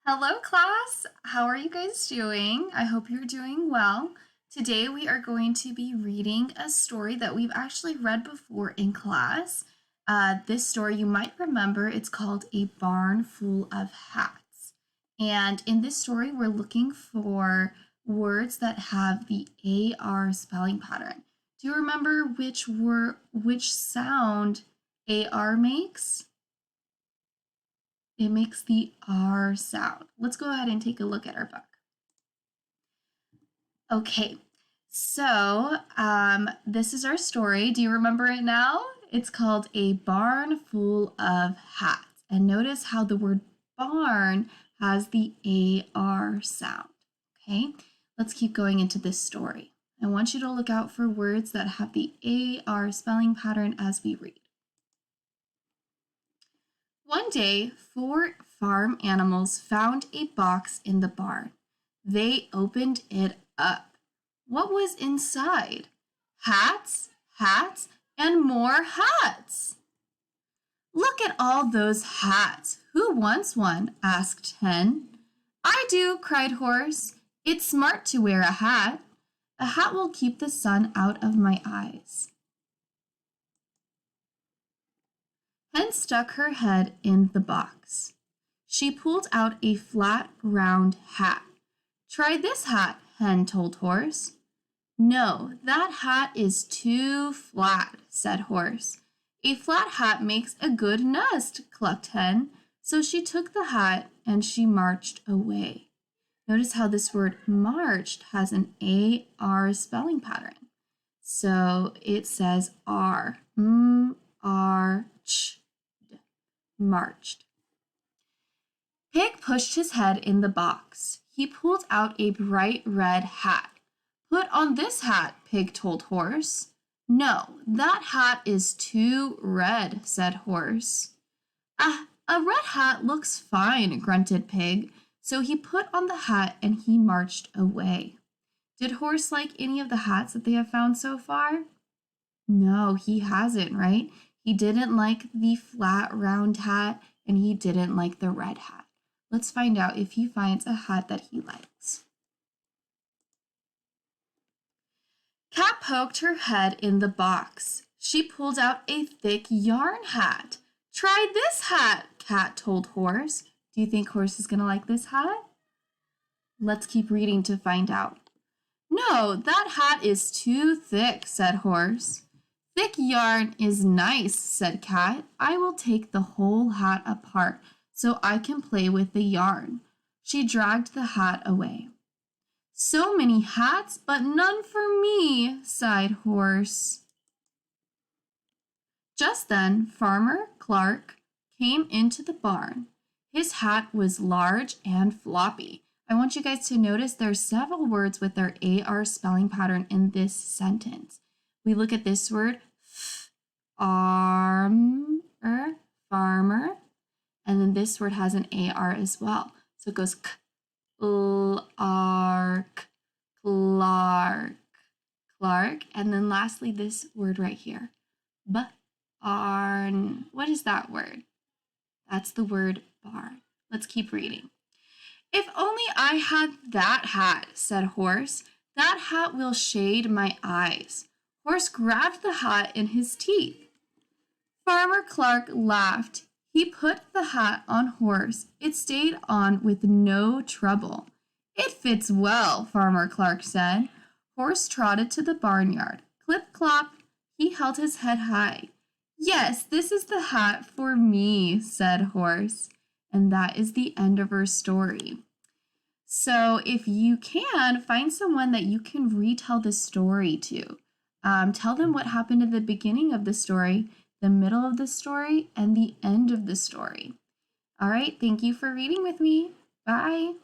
Hello, class. How are you guys doing? I hope you're doing well. Today we are going to be reading a story that we've actually read before in class. This story you might remember, it's called A Barn Full of Hats. And in this story, we're looking for words that have the AR spelling pattern. Do you remember which sound AR makes? It makes the R sound. Let's go ahead and take a look at our book. Okay, so this is our story. Do you remember it now? It's called A Barn Full of Hats. And notice how the word barn has the AR sound. Okay, let's keep going into this story. I want you to look out for words that have the AR spelling pattern as we read. One day, 4 farm animals found a box in the barn. They opened it up. What was inside? Hats, hats, and more hats. Look at all those hats. Who wants one? Asked Hen. I do, cried Horse. It's smart to wear a hat. A hat will keep the sun out of my eyes. Hen stuck her head in the box. She pulled out a flat, round hat. Try this hat, Hen told Horse. No, that hat is too flat, said Horse. A flat hat makes a good nest, clucked Hen. So she took the hat and she marched away. Notice how this word marched has an AR spelling pattern. So it says R, M-R-ch. Marched. Pig pushed his head in the box. He pulled out a bright red hat. Put on this hat, Pig told Horse. No, that hat is too red, said Horse. A red hat looks fine, grunted Pig. So he put on the hat and he marched away. Did Horse like any of the hats that they have found so far? No, he hasn't, right? He didn't like the flat round hat and he didn't like the red hat. Let's find out if he finds a hat that he likes. Cat poked her head in the box. She pulled out a thick yarn hat. Try this hat, Cat told Horse. Do you think Horse is going to like this hat? Let's keep reading to find out. No, that hat is too thick, said Horse. Thick yarn is nice, said Cat. I will take the whole hat apart so I can play with the yarn. She dragged the hat away. So many hats, but none for me, sighed Horse. Just then, Farmer Clark came into the barn. His hat was large and floppy. I want you guys to notice there's several words with their AR spelling pattern in this sentence. We look at this word, farmer, and then this word has an AR as well. So it goes Clark, and then lastly this word right here, barn. What is that word? That's the word barn. Let's keep reading. If only I had that hat, said Horse. That hat will shade my eyes. Horse grabbed the hat in his teeth. Farmer Clark laughed. He put the hat on Horse. It stayed on with no trouble. It fits well, Farmer Clark said. Horse trotted to the barnyard. Clip clop, he held his head high. Yes, this is the hat for me, said Horse. And that is the end of our story. So if you can, find someone that you can retell the story to. Tell them what happened at the beginning of the story, the middle of the story, and the end of the story. All right, thank you for reading with me. Bye.